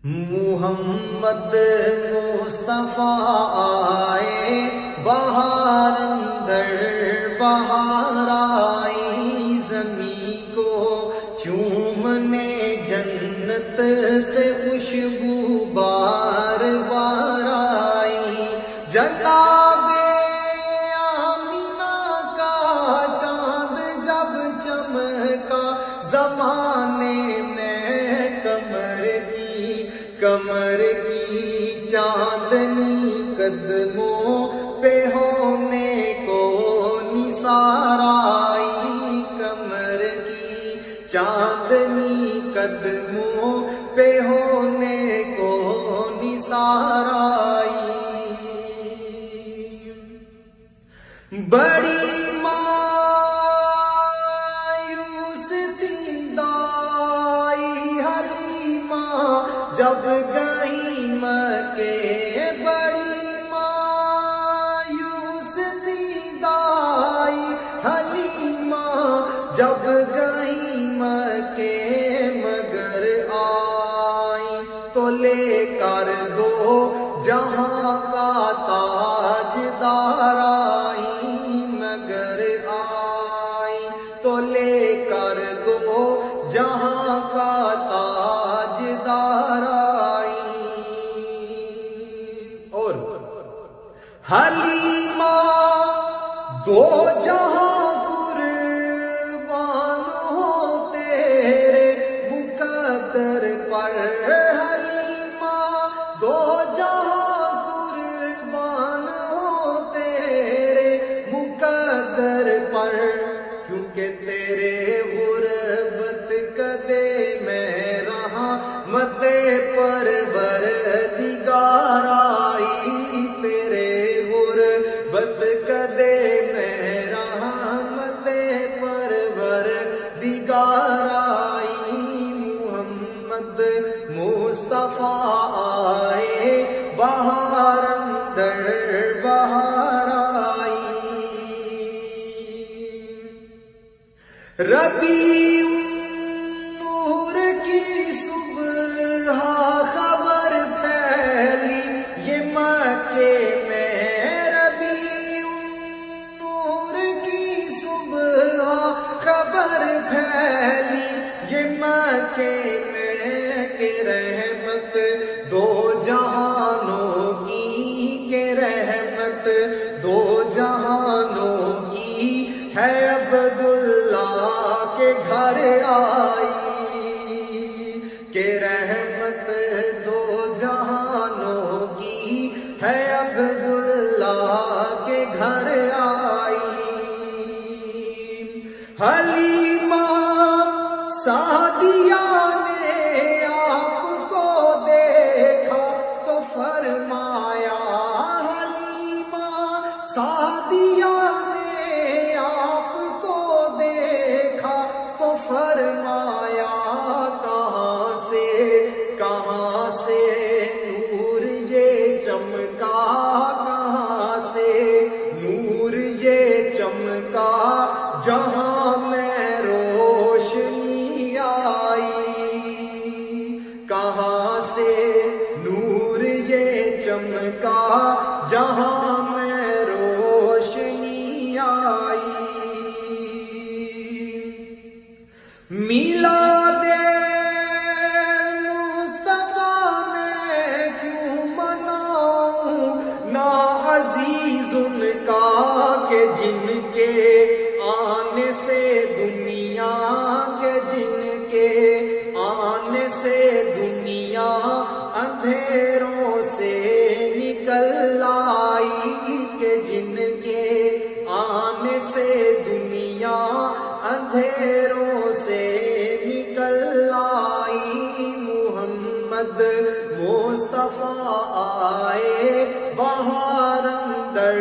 محمد مصطفیٰ آئے، بہار اندر بہار آئی، زمین کو چومنے جنت سے خوشبو بار بار آئی، جناب آمینہ کا چاند جب چمکا، زمانے میں کمر کی چاندنی قدموں پہ ہونے کو نثار آئی، کمر کی چاندنی قدموں پہ ہونے کو نثار آئی، بڑی جب گئی مکے، بڑی مایوس تھی دائی حلیمہ، جب گئی مکے مگر آئی تو لے کر دو جہاں کا تاجدار آئی، مگر آئی تو لے کر دو جہاں کا تاجدار آئی، اور حلیمہ دو جہاں قربان ہو تیرے مقدر پر، حلیمہ دو جہاں قربان ہو تیرے مقدر پر، کیونکہ تیرے غربت کدے میں رہا متے پرور دیگار آئی، تیرے غربت کدے میں رہا متے پرور دیگار آئی، محمد مصطفیٰ آئے، بہار اندر بہار آئی، ربیع نور کی صبح خبر پھیلی یہ مکے میں، ربیع نور کی صبح خبر پھیلی یہ مکے میں، کہ رحمت دو جہانوں کی، کہ رحمت دو جہانوں کی ہے، عبداللہ کے گھر آئی، کہ رحمت دو جہانوں کی ہے، عبداللہ کے گھر آئی، حلیمہ سعدیہ نے آپ کو دیکھا تو فرمایا، حلیمہ سعدیہ نے آپ کو دیکھا تو فرمایا، کہاں سے نور یہ چمکا، کہاں سے نور یہ چمکا، جہاں میں روشنی آئی، کہاں سے نور یہ چمکا، جہاں میں روشنی آئی، میلاد مصطفیٰ میں کیوں مناؤں نا عزیز ان کا، کہ جن کے آنے سے دنیا، کے جن کے آنے سے دنیا اندھیروں سے نکل آئی، کہ جن کے آنے سے دنیا اندھیروں سے نکل آئی، محمد مصطفیٰ آئے، بہار اندر